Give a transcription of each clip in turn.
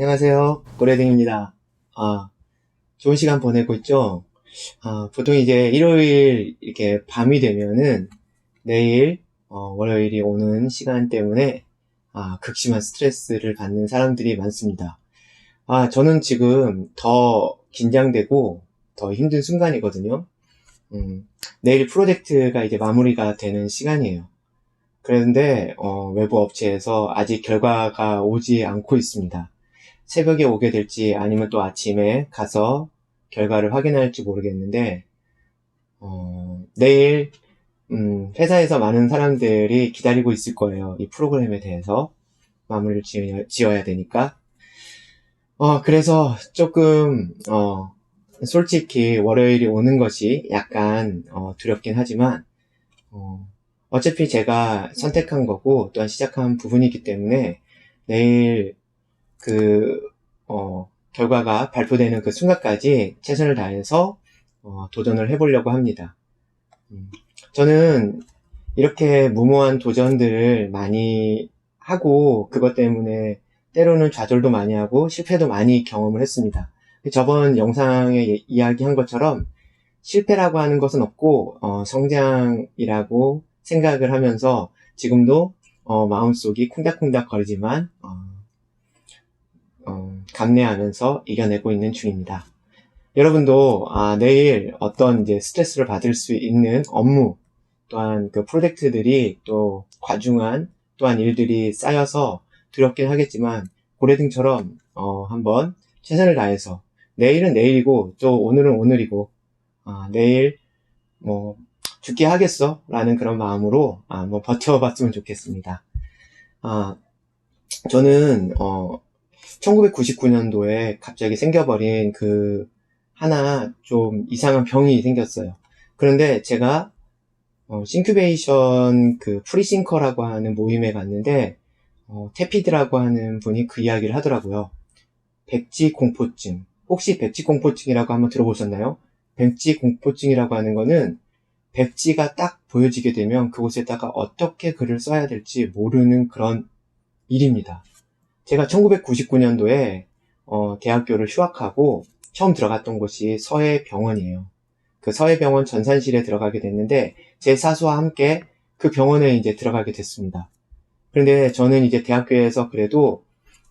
안녕하세요. 고래등입니다. 좋은 시간 보내고 있죠? 보통 이제 일요일 이렇게 밤이 되면은 내일, 월요일이 오는 시간 때문에, 극심한 스트레스를 받는 사람들이 많습니다. 저는 지금 더 긴장되고 더 힘든 순간이거든요. 내일 프로젝트가 이제 마무리가 되는 시간이에요. 그런데, 외부 업체에서 아직 결과가 오지 않고 있습니다. 새벽에 오게 될지 아니면 또 아침에 가서 결과를 확인할지 모르겠는데, 내일, 회사에서 많은 사람들이 기다리고 있을 거예요. 이 프로그램에 대해서 마무리를 지어야 되니까. 그래서 조금, 솔직히 월요일이 오는 것이 약간, 두렵긴 하지만, 어차피 제가 선택한 거고 또한 시작한 부분이기 때문에 내일 그, 결과가 발표되는 그 순간까지 최선을 다해서, 도전을 해보려고 합니다. 저는 이렇게 무모한 도전들을 많이 하고, 그것 때문에 때로는 좌절도 많이 하고, 실패도 많이 경험을 했습니다. 저번 영상에 이야기한 것처럼, 실패라고 하는 것은 없고, 성장이라고 생각을 하면서, 지금도, 마음속이 쿵닥쿵닥 거리지만, 감내하면서 이겨내고 있는 중입니다. 여러분도 내일 어떤 이제 스트레스를 받을 수 있는 업무 또한 그 프로젝트들이 또 과중한 또한 일들이 쌓여서 두렵긴 하겠지만 고래등처럼 한번 최선을 다해서 내일은 내일이고 또 오늘은 오늘이고 내일 뭐 죽게 하겠어 라는 그런 마음으로 한번 버텨봤으면 좋겠습니다. 저는 1999년도에 갑자기 생겨버린 그 하나 좀 이상한 병이 생겼어요. 그런데 제가 싱큐베이션 그 프리싱커라고 하는 모임에 갔는데 테피드라고 하는 분이 그 이야기를 하더라고요. 백지공포증. 혹시 백지공포증이라고 한번 들어보셨나요? 백지공포증이라고 하는 거는 백지가 딱 보여지게 되면 그곳에다가 어떻게 글을 써야 될지 모르는 그런 일입니다. 제가 1999년도에 대학교를 휴학하고 처음 들어갔던 곳이 서해병원이에요. 그 서해병원 전산실에 들어가게 됐는데 제 사수와 함께 그 병원에 이제 들어가게 됐습니다. 그런데 저는 이제 대학교에서 그래도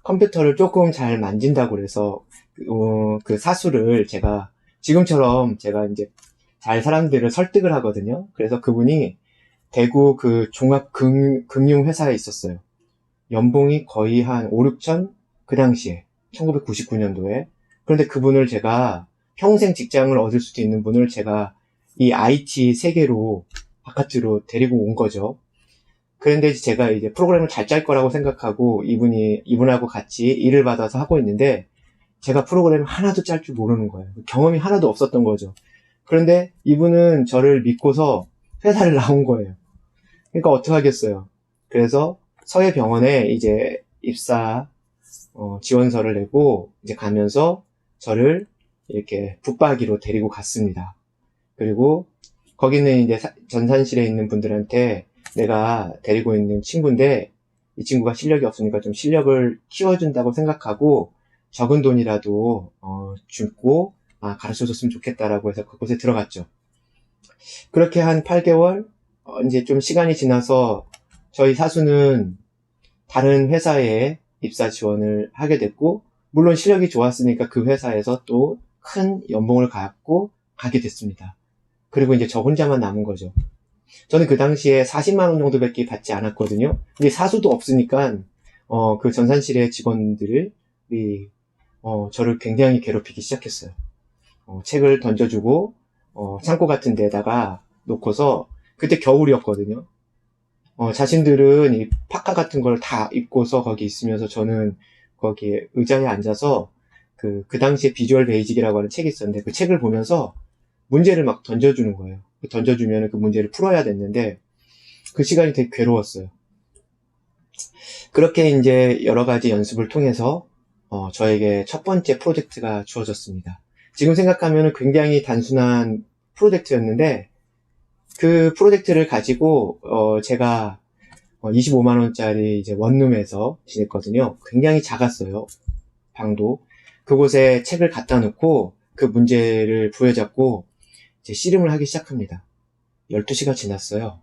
컴퓨터를 조금 잘 만진다고 그래서 그 사수를 제가 지금처럼 제가 이제 잘 사람들을 설득을 하거든요. 그래서 그분이 대구 그 종합금융회사에 있었어요. 연봉이 거의 한 5, 6천? 그 당시에 1999년도에. 그런데 그분을 제가 평생 직장을 얻을 수도 있는 분을 제가 이 IT 세계로 바깥으로 데리고 온 거죠. 그런데 제가 이제 프로그램을 잘 짤 거라고 생각하고 이분하고 같이 일을 받아서 하고 있는데 제가 프로그램을 하나도 짤 줄 모르는 거예요. 경험이 하나도 없었던 거죠. 그런데 이분은 저를 믿고서 회사를 나온 거예요. 그러니까 어떡하겠어요. 그래서 서해병원에 이제 입사 지원서를 내고 이제 가면서 저를 이렇게 붙박이로 데리고 갔습니다. 그리고 거기는 이제 전산실에 있는 분들한테 내가 데리고 있는 친구인데 이 친구가 실력이 없으니까 좀 실력을 키워준다고 생각하고 적은 돈이라도 주고 가르쳐줬으면 좋겠다라고 해서 그곳에 들어갔죠. 그렇게 한 8개월 이제 좀 시간이 지나서 저희 사수는 다른 회사에 입사 지원을 하게 됐고, 물론 실력이 좋았으니까 그 회사에서 또 큰 연봉을 갖고 가게 됐습니다. 그리고 이제 저 혼자만 남은 거죠. 저는 그 당시에 40만 원 정도밖에 받지 않았거든요. 근데 사수도 없으니까 그 전산실의 직원들이 저를 굉장히 괴롭히기 시작했어요. 책을 던져주고 창고 같은 데다가 놓고서 그때 겨울이었거든요. 자신들은 이 파카 같은 걸 다 입고서 거기 있으면서 저는 거기에 의자에 앉아서 그 당시에 비주얼 베이직이라고 하는 책이 있었는데 그 책을 보면서 문제를 막 던져주는 거예요. 던져주면 그 문제를 풀어야 됐는데 그 시간이 되게 괴로웠어요. 그렇게 이제 여러 가지 연습을 통해서 저에게 첫 번째 프로젝트가 주어졌습니다. 지금 생각하면 굉장히 단순한 프로젝트였는데 그 프로젝트를 가지고 제가 25만 원짜리 이제 원룸에서 지냈거든요. 굉장히 작았어요. 방도. 그곳에 책을 갖다 놓고 그 문제를 부여잡고 이제 씨름을 하기 시작합니다. 12시가 지났어요.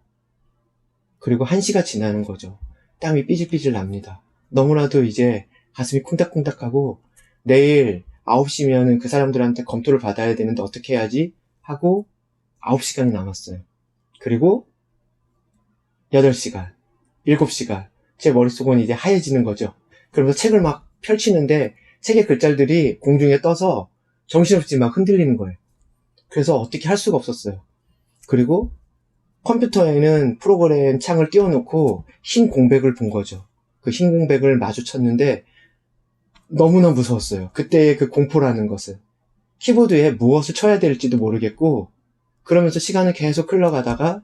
그리고 1시가 지나는 거죠. 땀이 삐질삐질 납니다. 너무나도 이제 가슴이 콩닥콩닥하고 내일 9시면은 그 사람들한테 검토를 받아야 되는데 어떻게 해야지 하고 9시간이 남았어요. 그리고 8시간, 7시간 제 머릿속은 이제 하얘지는 거죠. 그러면서 책을 막 펼치는데 책의 글자들이 공중에 떠서 정신없이 막 흔들리는 거예요. 그래서 어떻게 할 수가 없었어요. 그리고 컴퓨터에는 프로그램 창을 띄워놓고 흰 공백을 본 거죠. 그 흰 공백을 마주쳤는데 너무나 무서웠어요. 그때의 그 공포라는 것은. 키보드에 무엇을 쳐야 될지도 모르겠고 그러면서 시간은 계속 흘러가다가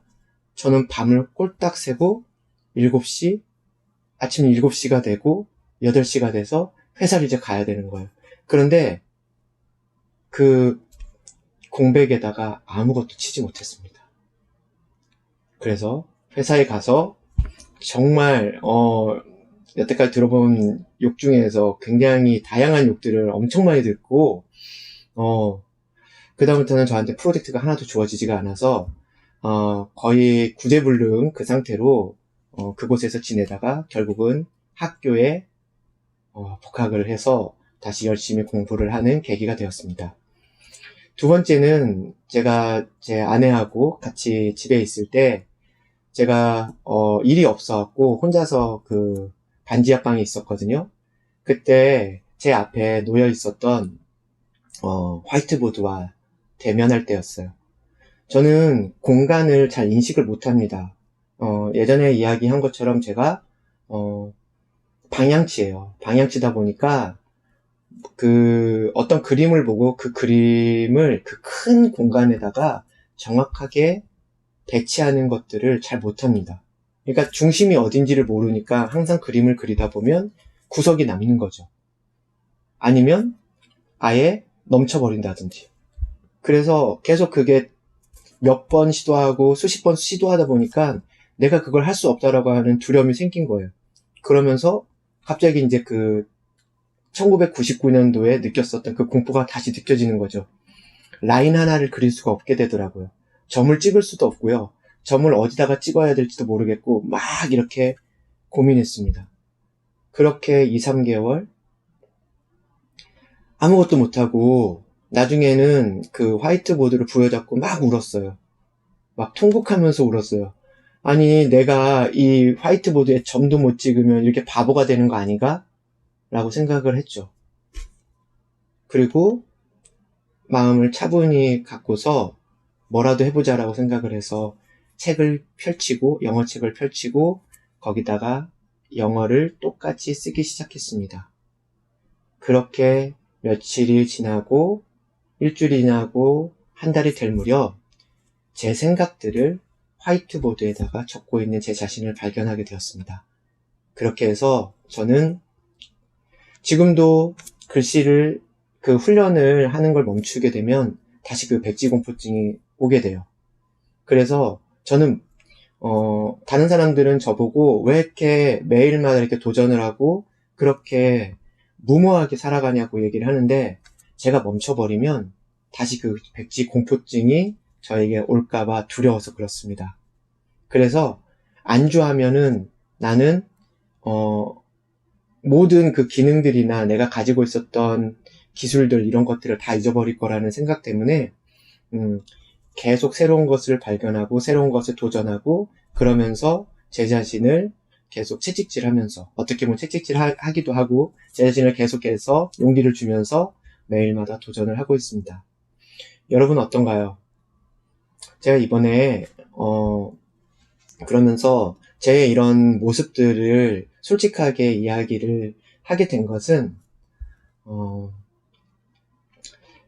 저는 밤을 꼴딱 새고 7시, 아침 7시가 되고 8시가 돼서 회사를 이제 가야 되는 거예요. 그런데 그 공백에다가 아무것도 치지 못했습니다. 그래서 회사에 가서 정말 여태까지 들어본 욕 중에서 굉장히 다양한 욕들을 엄청 많이 듣고 그다음부터는 저한테 프로젝트가 하나도 주어지지가 않아서 거의 구제불능 그 상태로 그곳에서 지내다가 결국은 학교에 복학을 해서 다시 열심히 공부를 하는 계기가 되었습니다. 두 번째는 제가 제 아내하고 같이 집에 있을 때 제가 일이 없어갖고 혼자서 그 반지 합방에 있었거든요. 그때 제 앞에 놓여 있었던 화이트보드와 대면할 때였어요. 저는 공간을 잘 인식을 못합니다. 예전에 이야기한 것처럼 제가 방향치예요. 방향치다 보니까 그 어떤 그림을 보고 그 그림을 그 큰 공간에다가 정확하게 배치하는 것들을 잘 못합니다. 그러니까 중심이 어딘지를 모르니까 항상 그림을 그리다 보면 구석이 남는 거죠. 아니면 아예 넘쳐버린다든지. 그래서 계속 그게 몇 번 시도하고 수십 번 시도하다 보니까 내가 그걸 할 수 없다라고 하는 두려움이 생긴 거예요. 그러면서 갑자기 이제 그 1999년도에 느꼈었던 그 공포가 다시 느껴지는 거죠. 라인 하나를 그릴 수가 없게 되더라고요. 점을 찍을 수도 없고요. 점을 어디다가 찍어야 될지도 모르겠고 막 이렇게 고민했습니다. 그렇게 2, 3개월 아무것도 못하고 나중에는 그 화이트보드를 부여잡고 막 울었어요. 막 통곡하면서 울었어요. 아니 내가 이 화이트보드에 점도 못 찍으면 이렇게 바보가 되는 거 아닌가? 라고 생각을 했죠. 그리고 마음을 차분히 갖고서 뭐라도 해보자라고 생각을 해서 책을 펼치고 영어책을 펼치고 거기다가 영어를 똑같이 쓰기 시작했습니다. 그렇게 며칠이 지나고 일주일이 지나고 한 달이 될 무렵 제 생각들을 화이트보드에다가 적고 있는 제 자신을 발견하게 되었습니다. 그렇게 해서 저는 지금도 글씨를 그 훈련을 하는 걸 멈추게 되면 다시 그 백지공포증이 오게 돼요. 그래서 저는 다른 사람들은 저보고 왜 이렇게 매일마다 이렇게 도전을 하고 그렇게 무모하게 살아가냐고 얘기를 하는데 제가 멈춰버리면 다시 그 백지공포증이 저에게 올까봐 두려워서 그렇습니다. 그래서 안주하면은 나는 모든 그 기능들이나 내가 가지고 있었던 기술들 이런 것들을 다 잊어버릴 거라는 생각 때문에 계속 새로운 것을 발견하고 새로운 것을 도전하고 그러면서 제 자신을 계속 채찍질하면서 어떻게 보면 채찍질하기도 하고 제 자신을 계속해서 용기를 주면서 매일마다 도전을 하고 있습니다. 여러분 어떤가요? 제가 이번에 그러면서 제 이런 모습들을 솔직하게 이야기를 하게 된 것은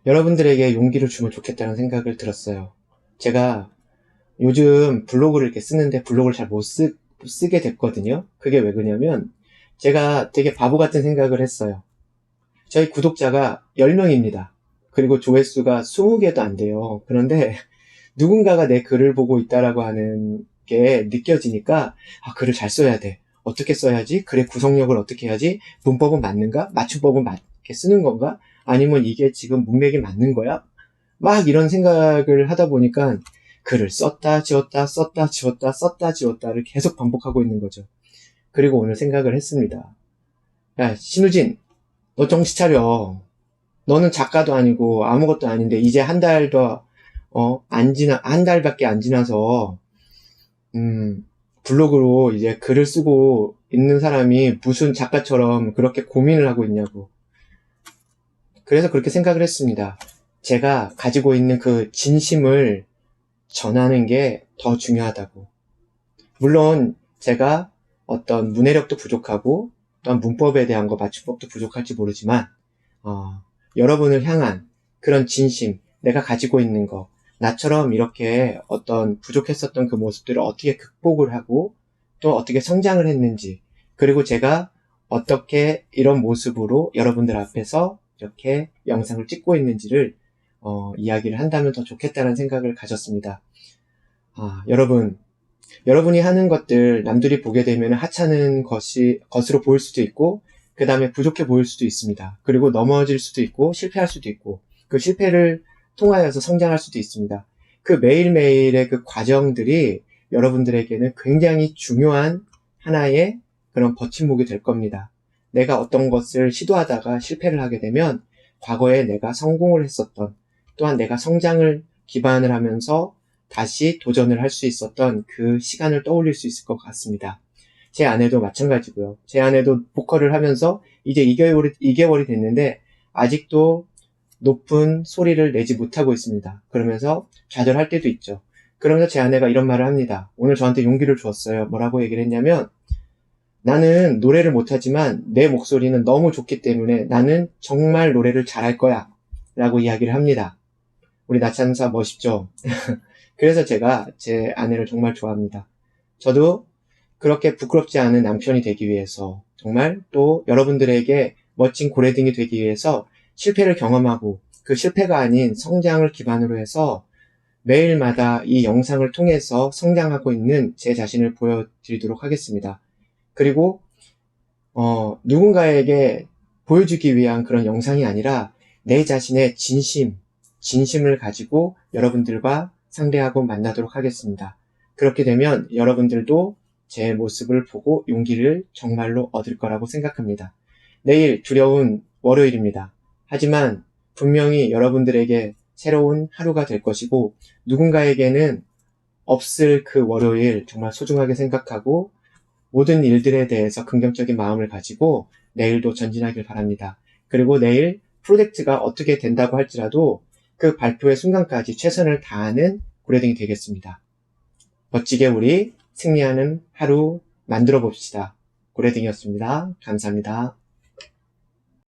여러분들에게 용기를 주면 좋겠다는 생각을 들었어요. 제가 요즘 블로그를 이렇게 쓰는데 블로그를 잘 못 쓰게 됐거든요. 그게 왜 그러냐면 제가 되게 바보 같은 생각을 했어요. 저희 구독자가 10명입니다. 그리고 조회수가 20개도 안 돼요. 그런데 누군가가 내 글을 보고 있다라고 하는 게 느껴지니까 글을 잘 써야 돼. 어떻게 써야지? 글의 구성력을 어떻게 해야지? 문법은 맞는가? 맞춤법은 이렇게 쓰는 건가? 아니면 이게 지금 문맥이 맞는 거야? 막 이런 생각을 하다 보니까 글을 썼다 지웠다 썼다 지웠다 썼다 지웠다를 계속 반복하고 있는 거죠. 그리고 오늘 생각을 했습니다. 야, 신우진, 너 정신 차려. 너는 작가도 아니고 아무것도 아닌데 이제 한 달도 한 달밖에 안 지나서 블로그로 이제 글을 쓰고 있는 사람이 무슨 작가처럼 그렇게 고민을 하고 있냐고. 그래서 그렇게 생각을 했습니다. 제가 가지고 있는 그 진심을 전하는 게 더 중요하다고. 물론 제가 어떤 문해력도 부족하고 또한 문법에 대한 거 맞춤법도 부족할지 모르지만 여러분을 향한 그런 진심, 내가 가지고 있는 거, 나처럼 이렇게 어떤 부족했었던 그 모습들을 어떻게 극복을 하고 또 어떻게 성장을 했는지, 그리고 제가 어떻게 이런 모습으로 여러분들 앞에서 이렇게 영상을 찍고 있는지를 이야기를 한다면 더 좋겠다는 생각을 가졌습니다. 여러분이 하는 것들 남들이 보게 되면 하찮은 것으로 보일 수도 있고, 그 다음에 부족해 보일 수도 있습니다. 그리고 넘어질 수도 있고, 실패할 수도 있고, 그 실패를 통하여서 성장할 수도 있습니다. 그 매일매일의 그 과정들이 여러분들에게는 굉장히 중요한 하나의 그런 버팀목이 될 겁니다. 내가 어떤 것을 시도하다가 실패를 하게 되면 과거에 내가 성공을 했었던, 또한 내가 성장을 기반을 하면서 다시 도전을 할 수 있었던 그 시간을 떠올릴 수 있을 것 같습니다. 제 아내도 마찬가지고요. 제 아내도 보컬을 하면서 이제 2개월이 됐는데 아직도 높은 소리를 내지 못하고 있습니다. 그러면서 좌절할 때도 있죠. 그러면서 제 아내가 이런 말을 합니다. 오늘 저한테 용기를 주었어요. 뭐라고 얘기를 했냐면, 나는 노래를 못하지만 내 목소리는 너무 좋기 때문에 나는 정말 노래를 잘할 거야 라고 이야기를 합니다. 우리 나찬사 멋있죠? 그래서 제가 제 아내를 정말 좋아합니다. 저도 그렇게 부끄럽지 않은 남편이 되기 위해서, 정말 또 여러분들에게 멋진 고래등이 되기 위해서 실패를 경험하고 그 실패가 아닌 성장을 기반으로 해서 매일마다 이 영상을 통해서 성장하고 있는 제 자신을 보여드리도록 하겠습니다. 그리고 누군가에게 보여주기 위한 그런 영상이 아니라 내 자신의 진심을 가지고 여러분들과 상대하고 만나도록 하겠습니다. 그렇게 되면 여러분들도 제 모습을 보고 용기를 정말로 얻을 거라고 생각합니다. 내일 두려운 월요일입니다. 하지만 분명히 여러분들에게 새로운 하루가 될 것이고, 누군가에게는 없을 그 월요일 정말 소중하게 생각하고 모든 일들에 대해서 긍정적인 마음을 가지고 내일도 전진하길 바랍니다. 그리고 내일 프로젝트가 어떻게 된다고 할지라도 그 발표의 순간까지 최선을 다하는 고래등이 되겠습니다. 멋지게 우리 승리하는 하루 만들어 봅시다. 고래등이었습니다. 감사합니다.